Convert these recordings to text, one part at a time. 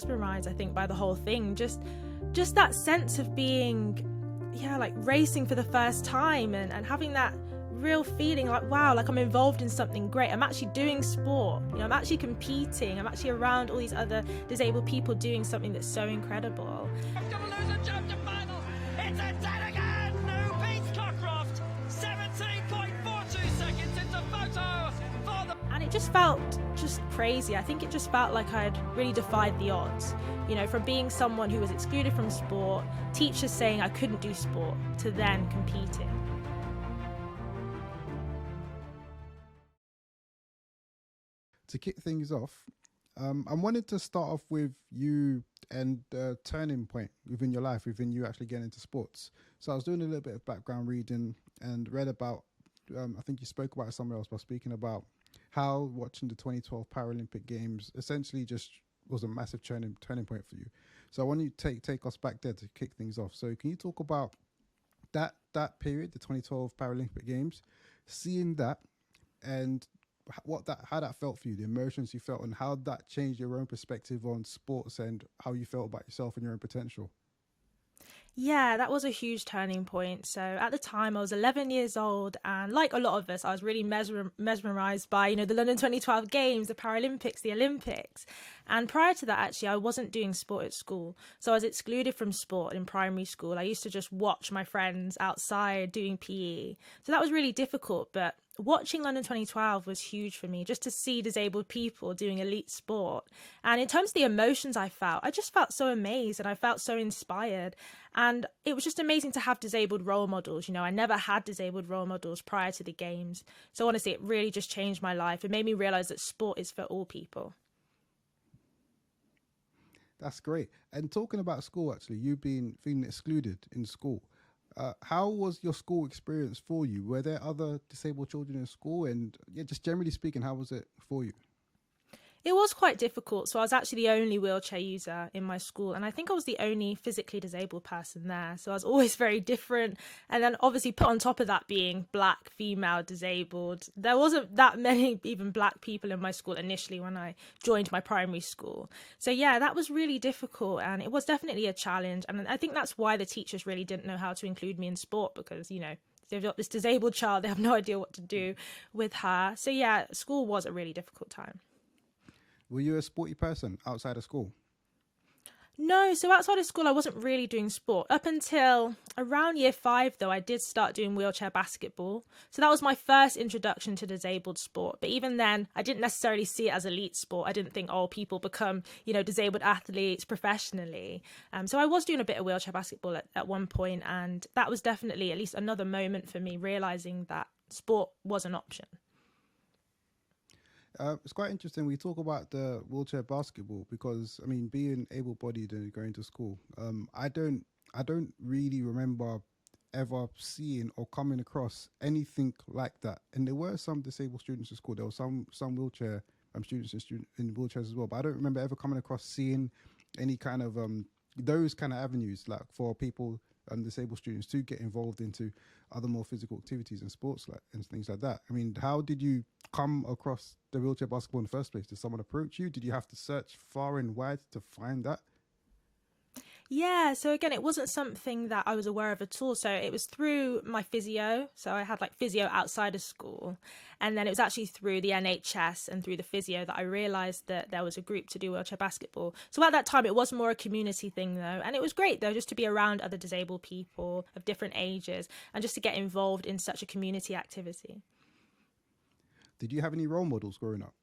Mesmerized, I think, by the whole thing. Just that sense of being, like racing for the first time and having that real feeling like, wow, like I'm involved in something great. I'm actually doing sport. I'm actually competing. I'm actually around all these other disabled people doing something that's so incredible. Chapter final. It's Adenegan who beats Cockcroft. 17.42 seconds into photo for the... And it just felt just crazy. I think it just felt like I'd really defied the odds. From being someone who was excluded from sport, teachers saying I couldn't do sport, to then competing. To kick things off, I wanted to start off with you and the turning point within your life, within you actually getting into sports. So I was doing a little bit of background reading and read about, I think you spoke about it somewhere else, by speaking about how watching the 2012 Paralympic Games essentially just was a massive turning point for you. So I want you to take us back there to kick things off. So can you talk about that period, the 2012 Paralympic Games, seeing that and how that felt for you, the emotions you felt, and how that changed your own perspective on sports and how you felt about yourself and your own potential? Yeah, that was a huge turning point. So at the time, I was 11 years old, and like a lot of us, I was really mesmerized by, the London 2012 Games, the Paralympics, the Olympics. And prior to that, actually, I wasn't doing sport at school. So I was excluded from sport in primary school. I used to just watch my friends outside doing PE. So that was really difficult, but watching London 2012 was huge for me, just to see disabled people doing elite sport. And in terms of the emotions I just felt so amazed, and I felt so inspired. And it was just amazing to have disabled role models. I never had disabled role models prior to the Games. So honestly, it really just changed my life. It made me realize that sport is for all people. That's great. And talking about school, actually, you being feeling excluded in school, how was your school experience for you? Were there other disabled children in school? And just generally speaking, how was it for you? It was quite difficult. So I was actually the only wheelchair user in my school, and I think I was the only physically disabled person there. So I was always very different. And then obviously put on top of that being black, female, disabled, there wasn't that many even black people in my school initially when I joined my primary school. So yeah, that was really difficult, and it was definitely a challenge. And I think that's why the teachers really didn't know how to include me in sport, because, they've got this disabled child, they have no idea what to do with her. So yeah, school was a really difficult time. Were you a sporty person outside of school? No, so outside of school, I wasn't really doing sport. Up until around year 5, though, I did start doing wheelchair basketball. So that was my first introduction to disabled sport. But even then, I didn't necessarily see it as elite sport. I didn't think, people become, disabled athletes professionally. So I was doing a bit of wheelchair basketball at one point, and that was definitely at least another moment for me realizing that sport was an option. It's quite interesting. We talk about the wheelchair basketball because, being able-bodied and going to school, I don't really remember ever seeing or coming across anything like that. And there were some disabled students at school. There were some wheelchair students in wheelchairs as well. But I don't remember ever coming across seeing any kind of those kind of avenues, like for people, disabled students, to get involved into other more physical activities and sports and things like that. How did you come across the wheelchair basketball in the first place? Did someone approach you? Did you have to search far and wide to find that? Yeah, so again, it wasn't something that I was aware of at all. So it was through my physio. So I had physio outside of school. And then it was actually through the NHS and through the physio that I realised that there was a group to do wheelchair basketball. So at that time, it was more a community thing, though. And it was great, though, just to be around other disabled people of different ages and just to get involved in such a community activity. Did you have any role models growing up?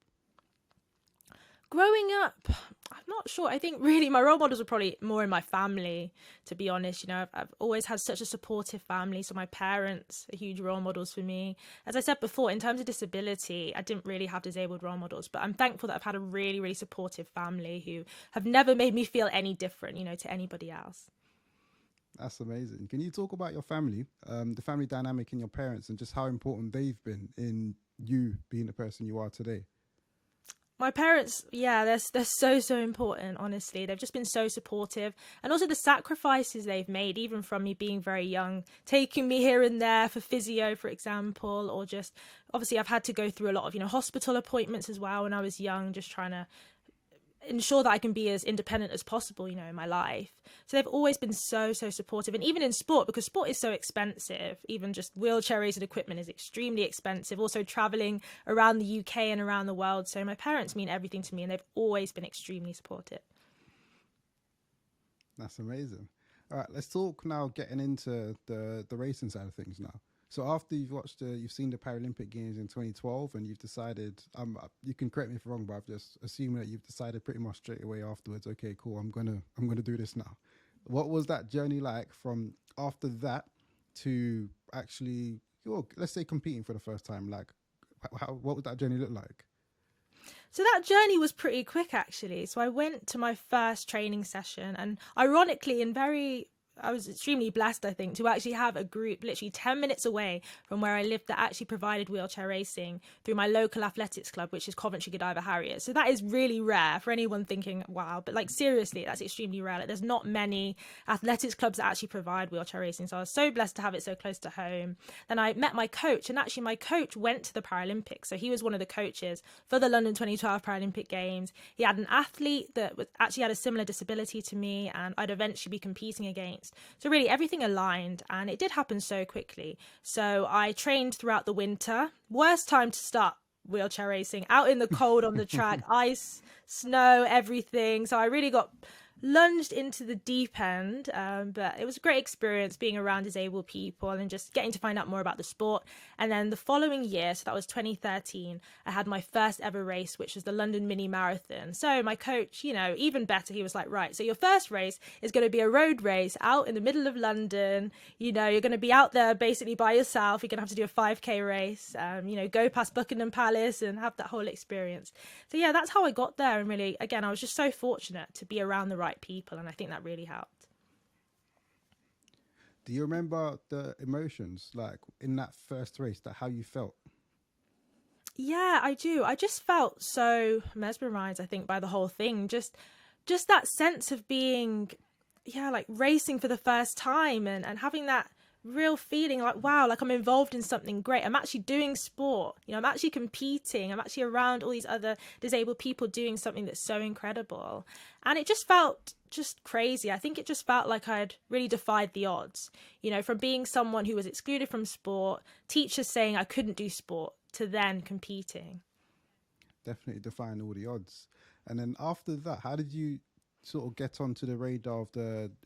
Growing up, I'm not sure. I think really my role models were probably more in my family, to be honest. I've always had such a supportive family. So my parents are huge role models for me. As I said before, in terms of disability, I didn't really have disabled role models, but I'm thankful that I've had a really, really supportive family who have never made me feel any different, to anybody else. That's amazing. Can you talk about your family, the family dynamic in your parents, and just how important they've been in you being the person you are today? My parents, they're so important, honestly. They've just been so supportive. And also the sacrifices they've made, even from me being very young, taking me here and there for physio, for example, or just, obviously I've had to go through a lot of, hospital appointments as well when I was young, just trying to ensure that I can be as independent as possible, in my life. So they've always been so supportive. And even in sport, because sport is so expensive, even just wheelchair rated equipment is extremely expensive. Also traveling around the UK and around the world. So my parents mean everything to me, and they've always been extremely supportive. That's amazing. All right, let's talk now. Getting into the racing side of things now. So after you've seen the Paralympic Games in 2012, and you've decided, you can correct me if I'm wrong, but I've just assumed that you've decided pretty much straight away afterwards. Okay, cool. I'm gonna do this now. What was that journey like from after that to actually, let's say, competing for the first time? Like, what would that journey look like? So that journey was pretty quick, actually. So I went to my first training session, and ironically, I was extremely blessed, I think, to actually have a group literally 10 minutes away from where I lived that actually provided wheelchair racing through my local athletics club, which is Coventry Godiva Harriers. So that is really rare for anyone thinking, wow, but like seriously, that's extremely rare. Like, there's not many athletics clubs that actually provide wheelchair racing. So I was so blessed to have it so close to home. Then I met my coach, and actually my coach went to the Paralympics. So he was one of the coaches for the London 2012 Paralympic Games. He had an athlete that actually had a similar disability to me, and I'd eventually be competing against. So really everything aligned, and it did happen so quickly. So I trained throughout the winter. Worst time to start wheelchair racing, out in the cold on the track, ice, snow, everything. So I really got lunged into the deep end, but it was a great experience being around disabled people and just getting to find out more about the sport. And then the following year, so that was 2013, I had my first ever race, which was the London Mini Marathon. So my coach, even better, he was like, right, so your first race is going to be a road race out in the middle of London. You're going to be out there basically by yourself. You're going to have to do a 5K race, go past Buckingham Palace and have that whole experience. So yeah, that's how I got there. And really, again, I was just so fortunate to be around the right people, and I think that really helped. Do you remember the emotions like in that first race, that how you felt? Yeah, I do. I just felt so mesmerized, I think, by the whole thing. Just that sense of being, like racing for the first time, and having that real feeling like, wow, like I'm involved in something great. I'm actually doing sport. I'm actually competing. I'm actually around all these other disabled people doing something that's so incredible. And it just felt just crazy. I think it just felt like I'd really defied the odds, from being someone who was excluded from sport, teachers saying I couldn't do sport, to then competing. Definitely defying all the odds. And then after that, how did you sort of get onto the radar of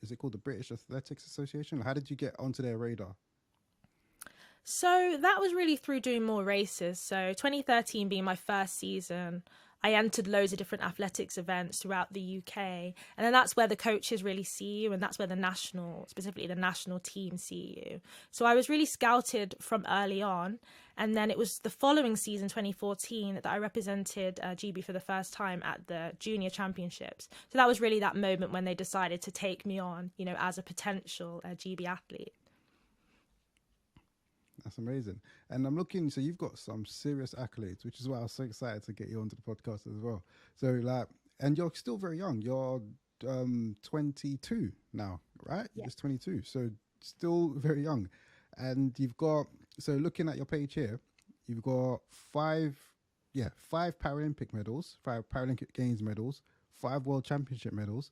is it called the British Athletics Association? How did you get onto their radar? So that was really through doing more races. So 2013 being my first season, I entered loads of different athletics events throughout the UK. And then that's where the coaches really see you, and that's where specifically the national team see you. So I was really scouted from early on. And then it was the following season, 2014, that I represented GB for the first time at the junior championships. So that was really that moment when they decided to take me on, as a potential GB athlete. That's amazing. And I'm looking, so you've got some serious accolades, which is why I was so excited to get you onto the podcast as well. So and you're still very young. You're 22 now, right? Yeah. Just 22. So still very young. And so looking at your page here, you've got five Paralympic medals, 5 Paralympic Games medals, 5 World Championship medals,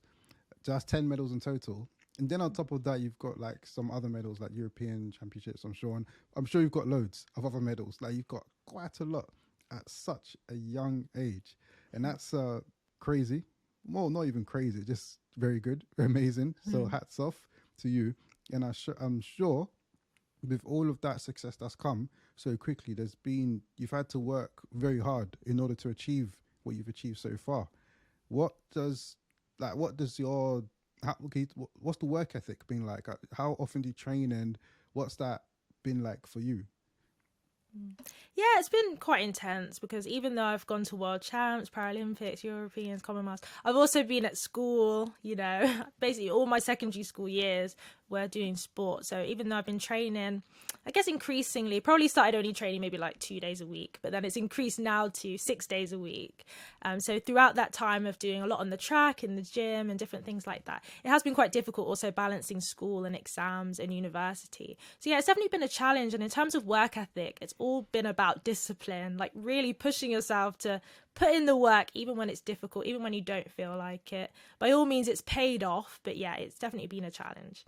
just 10 medals in total. And then on top of that, you've got like some other medals like European Championships, I'm sure. And I'm sure you've got loads of other medals. Like you've got quite a lot at such a young age. And that's crazy. Well, not even crazy, just very good, amazing. So hats off to you. And I'm sure with all of that success that's come so quickly, you've had to work very hard in order to achieve what you've achieved so far. What's the work ethic been like? How often do you train, and what's that been like for you? Yeah, it's been quite intense, because even though I've gone to World Champs, Paralympics, Europeans, Commonwealths, I've also been at school, basically all my secondary school years were doing sport. So even though I've been training, I guess increasingly, probably started only training maybe like 2 days a week, but then it's increased now to 6 days a week. So throughout that time of doing a lot on the track, in the gym and different things like that, it has been quite difficult also balancing school and exams and university. So yeah, it's definitely been a challenge. And in terms of work ethic, it's all been about discipline, like really pushing yourself to put in the work, even when it's difficult, even when you don't feel like it. By all means, it's paid off, but yeah, it's definitely been a challenge.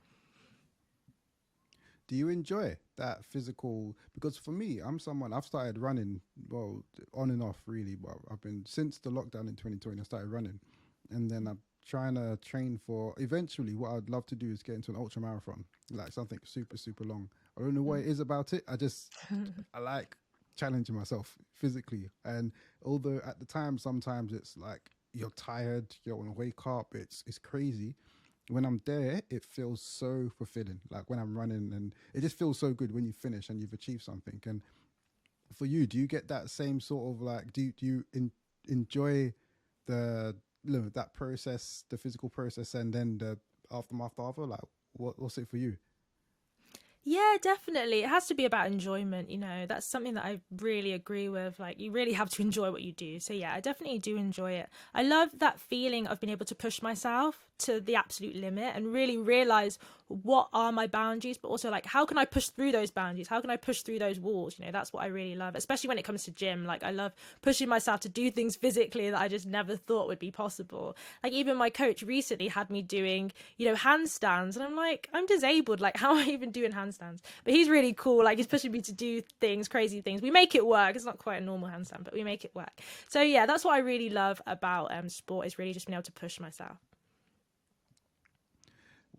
Do you enjoy that physical? Because for me, I'm someone, I've started running, well, on and off really, but I've been, since the lockdown in 2020, I started running. And then I'm trying to train for, eventually, what I'd love to do is get into an ultra marathon, like something super, super long. I don't know what it is about it. I like challenging myself physically. And although at the time, sometimes it's like you're tired, you don't want to wake up, it's crazy. When I'm there, it feels so fulfilling. Like when I'm running, and it just feels so good when you finish and you've achieved something. And for you, do you get that same sort of like, do you enjoy the, you know, that process, the physical process, and then the aftermath after? Like, what's it for you? Yeah, definitely. It has to be about enjoyment, That's something that I really agree with. Like, you really have to enjoy what you do. So, yeah, I definitely do enjoy it. I love that feeling of being able to push myself to the absolute limit and really realize what are my boundaries, but also like, how can I push through those boundaries? How can I push through those walls? That's what I really love, especially when it comes to gym. Like, I love pushing myself to do things physically that I just never thought would be possible. Like, even my coach recently had me doing, handstands, and I'm like, I'm disabled. Like, how am I even doing handstands? But he's really cool. Like, he's pushing me to do things, crazy things. We make it work. It's not quite a normal handstand, but we make it work. So yeah, that's what I really love about sport, is really just being able to push myself.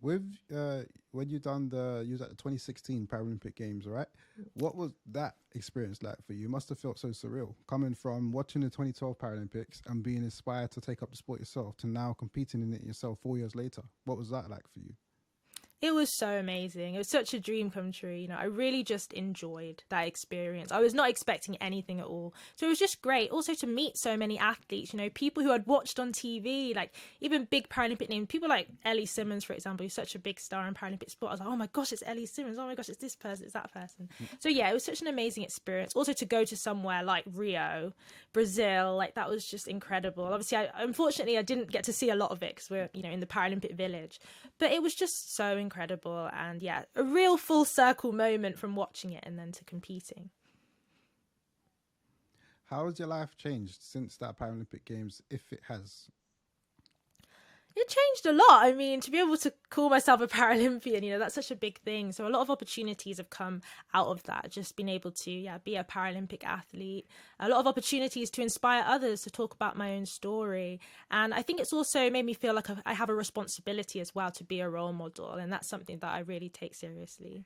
With when you was at the 2016 Paralympic Games, right? What was that experience like for you? It must have felt so surreal, coming from watching the 2012 Paralympics and being inspired to take up the sport yourself to now competing in it yourself 4 years later. What was that like for you? It was so amazing. It was such a dream come true. I really just enjoyed that experience. I was not expecting anything at all. So it was just great. Also to meet so many athletes, people who I'd watched on TV, like even big Paralympic names, people like Ellie Simmons, for example, who's such a big star in Paralympic sport. I was like, oh my gosh, it's Ellie Simmons. Oh my gosh, it's this person, it's that person. So yeah, it was such an amazing experience. Also to go to somewhere like Rio, Brazil, like that was just incredible. Obviously, unfortunately, I didn't get to see a lot of it because we're, in the Paralympic Village. But it was just so incredible, and yeah, a real full circle moment from watching it and then to competing. How has your life changed since that Paralympic Games, if it has? It changed a lot. I mean, to be able to call myself a Paralympian, that's such a big thing. So a lot of opportunities have come out of that. Just being able to, be a Paralympic athlete. A lot of opportunities to inspire others, to talk about my own story. And I think it's also made me feel like I have a responsibility as well to be a role model. And that's something that I really take seriously.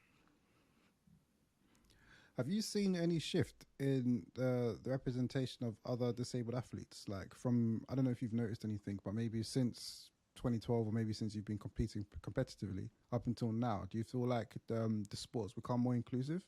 Have you seen any shift in the representation of other disabled athletes? Like from, I don't know if you've noticed anything, but maybe since 2012 or maybe since you've been competing competitively up until now, do you feel like the sport's become more inclusive?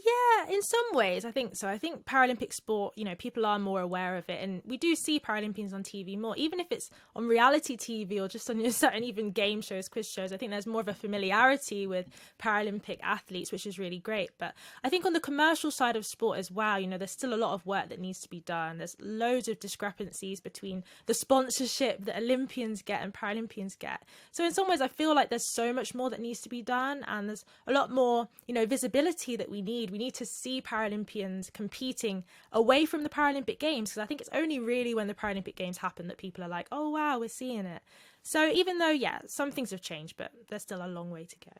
Yeah, in some ways, I think so. I think Paralympic sport, people are more aware of it. And we do see Paralympians on TV more, even if it's on reality TV or just on certain even game shows, quiz shows. I think there's more of a familiarity with Paralympic athletes, which is really great. But I think on the commercial side of sport as well, there's still a lot of work that needs to be done. There's loads of discrepancies between the sponsorship that Olympians get and Paralympians get. So in some ways, I feel like there's so much more that needs to be done. And there's a lot more, visibility that we need. We need to see Paralympians competing away from the Paralympic Games, because I think it's only really when the Paralympic Games happen that people are like, oh, wow, we're seeing it. So even though, some things have changed, but there's still a long way to go.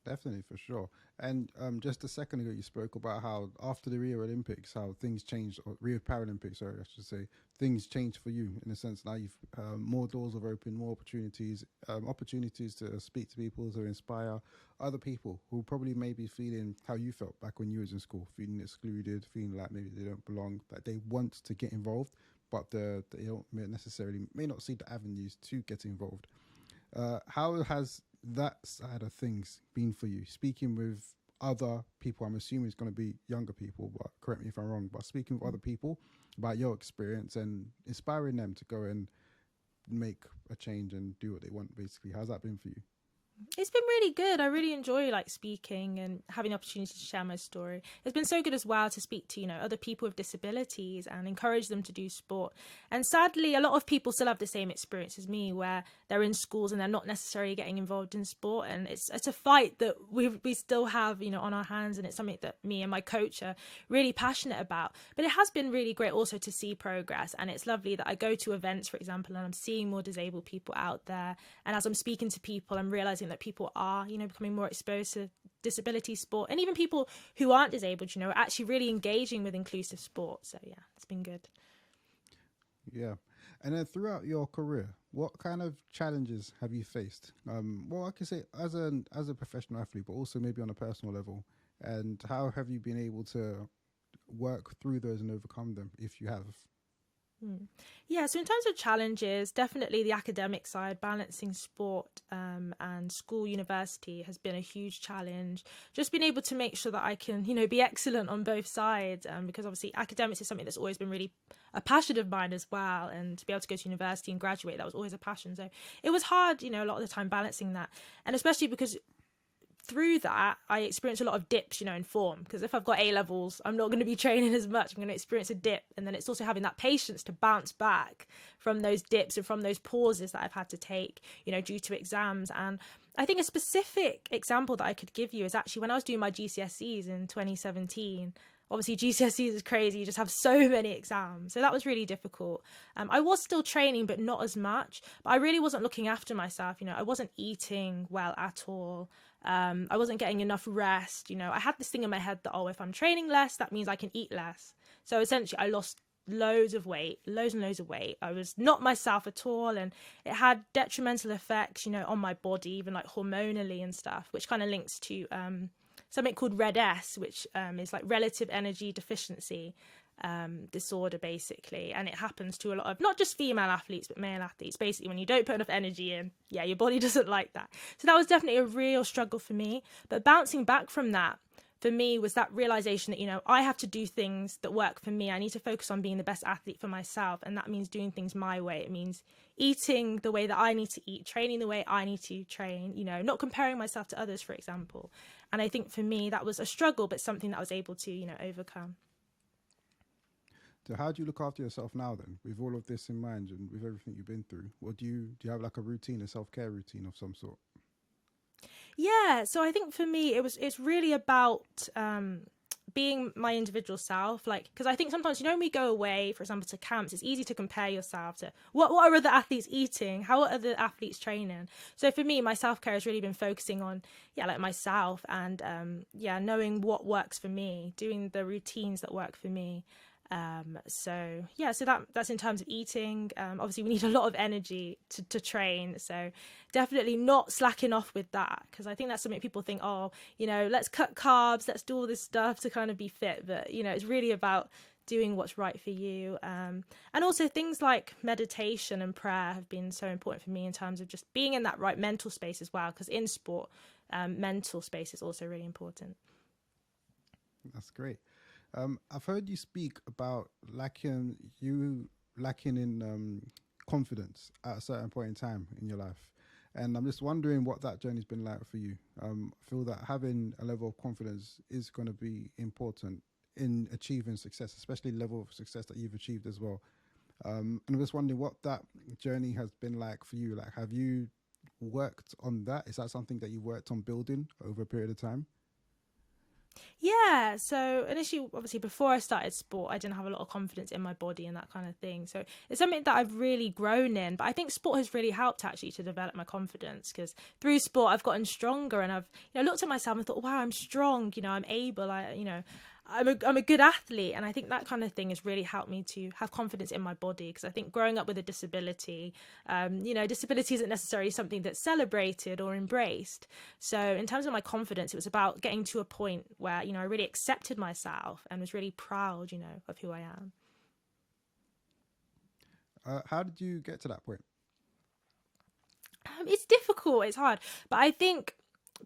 Definitely, for sure. And just a second ago, you spoke about how after the Rio Olympics, how things changed, or Rio Paralympics, sorry, I should say, things changed for you in a sense. Now you've more doors have opened, more opportunities to speak to people, to inspire other people who probably may be feeling how you felt back when you was in school, feeling excluded, feeling like maybe they don't belong, that they want to get involved, but they don't may not see the avenues to get involved. How has that side of things been for you? Speaking with other people, I'm assuming it's going to be younger people, but correct me if I'm wrong, but speaking with other people about your experience and inspiring them to go and make a change and do what they want, basically. How's that been for you? It's been really good. I really enjoy like speaking and having the opportunity to share my story. It's been so good as well to speak to, other people with disabilities and encourage them to do sport. And sadly, a lot of people still have the same experience as me, where they're in schools and they're not necessarily getting involved in sport. And it's a fight that we still have, on our hands. And it's something that me and my coach are really passionate about. But it has been really great also to see progress. And it's lovely that I go to events, for example, and I'm seeing more disabled people out there. And as I'm speaking to people, I'm realizing that people are, becoming more exposed to disability sport, and even people who aren't disabled, are actually really engaging with inclusive sport. So yeah, it's been good. Yeah. And then throughout your career, what kind of challenges have you faced? Well, I can say as a professional athlete, but also maybe on a personal level. And how have you been able to work through those and overcome them, if you have? Yeah, so in terms of challenges, definitely the academic side, balancing sport and school, university has been a huge challenge. Just being able to make sure that I can, be excellent on both sides, because obviously academics is something that's always been really a passion of mine as well. And to be able to go to university and graduate, that was always a passion. So it was hard, a lot of the time balancing that. And especially because through that, I experienced a lot of dips, in form, because if I've got A levels, I'm not going to be training as much. I'm going to experience a dip. And then it's also having that patience to bounce back from those dips and from those pauses that I've had to take, due to exams. And I think a specific example that I could give you is actually when I was doing my GCSEs in 2017. Obviously, GCSEs is crazy. You just have so many exams. So that was really difficult. I was still training, but not as much. But I really wasn't looking after myself. I wasn't eating well at all. I wasn't getting enough rest. I had this thing in my head that, if I'm training less, that means I can eat less. So essentially, I lost loads and loads of weight. I was not myself at all. And it had detrimental effects, on my body, even like hormonally and stuff, which kind of links to something called RED-S, which is like relative energy deficiency disorder, basically. And it happens to a lot of not just female athletes, but male athletes. Basically, when you don't put enough energy in, your body doesn't like that. So that was definitely a real struggle for me. But bouncing back from that, for me, was that realization that, I have to do things that work for me. I need to focus on being the best athlete for myself. And that means doing things my way. It means eating the way that I need to eat, training the way I need to train, not comparing myself to others, for example. And I think for me, that was a struggle, but something that I was able to, overcome. So how do you look after yourself now then, with all of this in mind and with everything you've been through? What do you have like a routine, a self-care routine of some sort? Yeah, so I think for me, it's really about being my individual self, because I think sometimes, when we go away, for example, to camps, it's easy to compare yourself to what are other athletes eating, how are other athletes training. So for me, my self-care has really been focusing on, myself and, knowing what works for me, doing the routines that work for me. So that's in terms of eating. Obviously we need a lot of energy to train, so definitely not slacking off with that, because I think that's something people think, let's cut carbs, let's do all this stuff to kind of be fit, but it's really about doing what's right for you. And also things like meditation and prayer have been so important for me in terms of just being in that right mental space as well, because in sport, mental space is also really important. That's great. I've heard you speak about lacking in confidence at a certain point in time in your life. And I'm just wondering what that journey's been like for you. I feel that having a level of confidence is going to be important in achieving success, especially the level of success that you've achieved as well. And I'm just wondering what that journey has been like for you. Like, have you worked on that? Is that something that you worked on building over a period of time? Yeah, so initially, obviously, before I started sport, I didn't have a lot of confidence in my body and that kind of thing. So it's something that I've really grown in. But I think sport has really helped actually to develop my confidence, because through sport, I've gotten stronger and I've looked at myself and thought, wow, I'm strong. I'm able. I'm a good athlete, and I think that kind of thing has really helped me to have confidence in my body, because I think growing up with a disability, disability isn't necessarily something that's celebrated or embraced. So in terms of my confidence, it was about getting to a point where, I really accepted myself and was really proud, of who I am. How did you get to that point? It's difficult, it's hard, but I think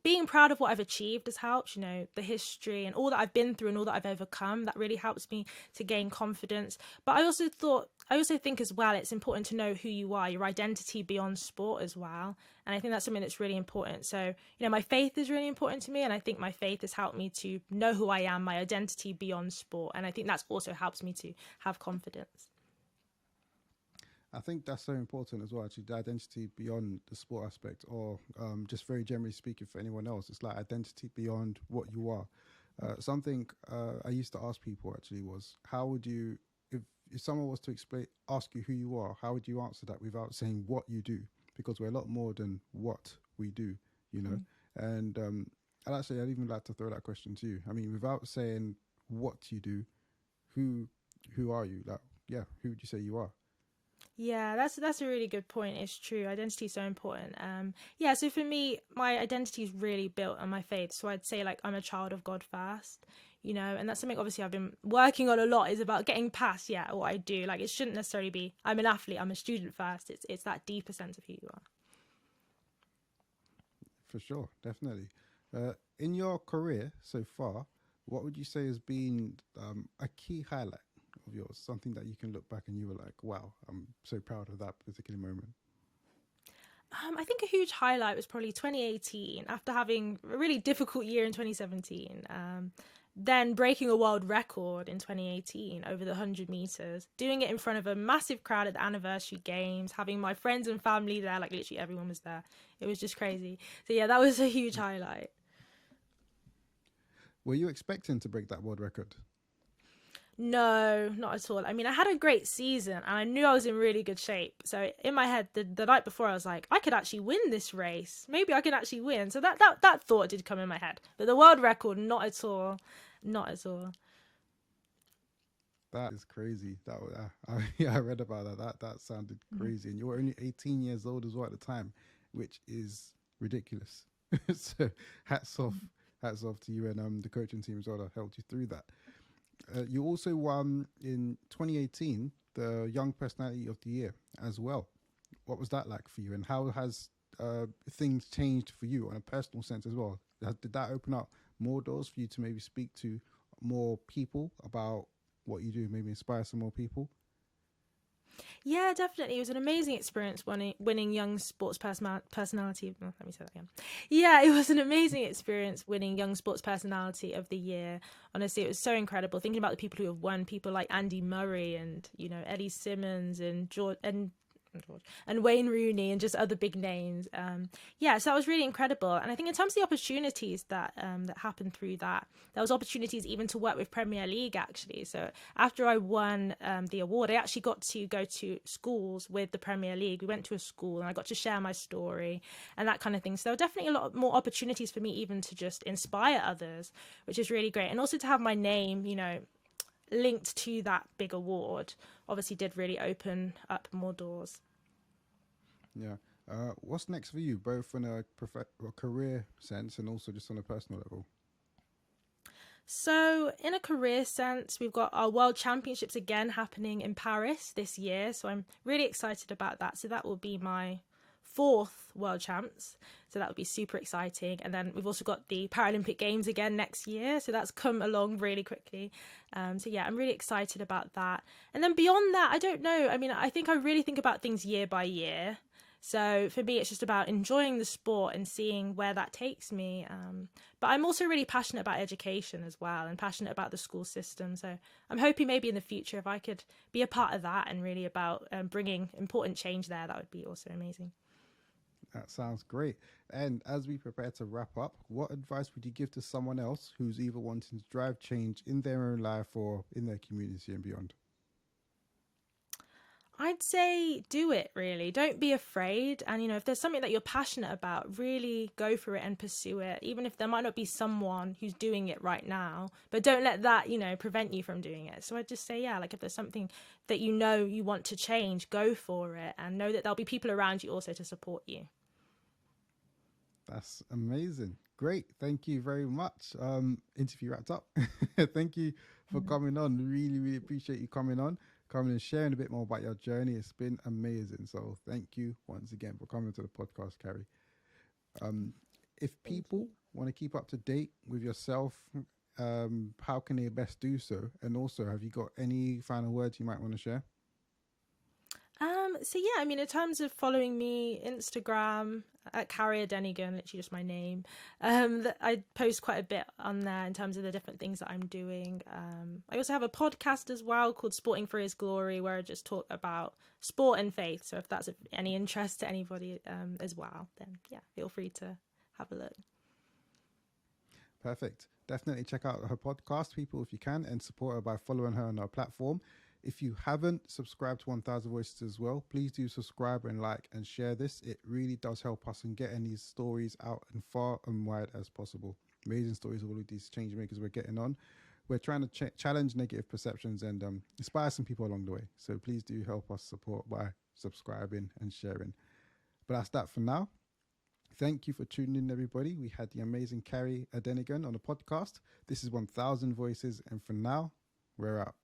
being proud of what I've achieved has helped, the history and all that I've been through and all that I've overcome. That really helps me to gain confidence. But I also think as well, it's important to know who you are, your identity beyond sport as well. And I think that's something that's really important. So, my faith is really important to me. And I think my faith has helped me to know who I am, my identity beyond sport. And I think that's also helps me to have confidence. I think that's so important as well, actually, the identity beyond the sport aspect, or just very generally speaking for anyone else. It's like identity beyond what you are. Something I used to ask people actually was, how would you, if someone was to ask you who you are, how would you answer that without saying what you do? Because we're a lot more than what we do, you know? And I'd even like to throw that question to you. I mean, without saying what you do, who are you? Like, yeah, who would you say you are? Yeah, that's a really good point. It's true. Identity is so important. So for me, my identity is really built on my faith. So I'd say like I'm a child of God first, and that's something obviously I've been working on a lot, is about getting past, what I do. Like, it shouldn't necessarily be I'm an athlete, I'm a student first. It's that deeper sense of who you are. For sure, definitely. In your career so far, what would you say has been a key highlight of yours? Something that you can look back and you were like, wow, I'm so proud of that particular moment. I think a huge highlight was probably 2018, after having a really difficult year in 2017. Then breaking a world record in 2018 over the 100 meters, doing it in front of a massive crowd at the anniversary games, having my friends and family there, like literally everyone was there. It was just crazy. So yeah, that was a huge highlight. Were you expecting to break that world record? No, not at all. I mean, I had a great season and I knew I was in really good shape. So in my head, the night before, I was like, I could actually win this race. Maybe I could actually win. So that thought did come in my head. But the world record, not at all. Not at all. That is crazy. I read about that. That sounded crazy. And you were only 18 years old as well at the time, which is ridiculous. So hats off to you and the coaching team as well that helped you through that. You also won in 2018 the Young Personality of the Year as well. What was that like for you, and how has things changed for you on a personal sense as well? Did that open up more doors for you to maybe speak to more people about what you do, maybe inspire some more people? Yeah, definitely. It was an amazing experience winning Young Sports Personality. Let me say that again. Yeah, it was an amazing experience winning Young Sports Personality of the Year. Honestly, it was so incredible. Thinking about the people who have won, people like Andy Murray and Eddie Simmons and Wayne Rooney and just other big names. So that was really incredible. And I think in terms of the opportunities that happened through that, there was opportunities even to work with Premier League actually. So after I won the award, I actually got to go to schools with the Premier League. We went to a school and I got to share my story and that kind of thing. So there were definitely a lot more opportunities for me even to just inspire others, which is really great. And also to have my name, linked to that big award obviously did really open up more doors. Yeah. What's next for you, both in a career sense and also just on a personal level? So in a career sense, we've got our World Championships again happening in Paris this year. So I'm really excited about that. So that will be my 4th World Champs. So that would be super exciting. And then we've also got the Paralympic Games again next year. So that's come along really quickly. I'm really excited about that. And then beyond that, I don't know. I mean, I think I really think about things year by year. So for me, it's just about enjoying the sport and seeing where that takes me. But I'm also really passionate about education as well and passionate about the school system. So I'm hoping maybe in the future, if I could be a part of that and really about bringing important change there, that would be also amazing. That sounds great. And as we prepare to wrap up, what advice would you give to someone else who's either wanting to drive change in their own life or in their community and beyond? I'd say do it, really. Don't be afraid. And, if there's something that you're passionate about, really go for it and pursue it, even if there might not be someone who's doing it right now. But don't let that, prevent you from doing it. So I'd just say, if there's something that you want to change, go for it and know that there'll be people around you also to support you. That's amazing. Great. Thank you very much. Interview wrapped up. Thank you for coming on. Really, really appreciate you coming and sharing a bit more about your journey. It's been amazing. So thank you once again for coming to the podcast, Kare. If Thank people you. want to keep up to date with yourself, how can they best do so? And also, have you got any final words you might want to share? So yeah, I mean, in terms of following me, Instagram at Kare Adenegan, literally just my name. I post quite a bit on there in terms of the different things that I'm doing. I also have a podcast as well called Sporting for His Glory, where I just talk about sport and faith. So if that's of any interest to anybody as well, then yeah, feel free to have a look. Perfect. Definitely check out her podcast, people, if you can, and support her by following her on our platform. If you haven't subscribed to 1000 Voices as well, please do subscribe and like and share this. It really does help us in getting these stories out and far and wide as possible. Amazing stories of all of these change makers we're getting on. We're trying to challenge negative perceptions and inspire some people along the way. So please do help us support by subscribing and sharing. But that's that for now. Thank you for tuning in, everybody. We had the amazing Kare Adenegan on the podcast. This is 1000 Voices, and for now, we're out.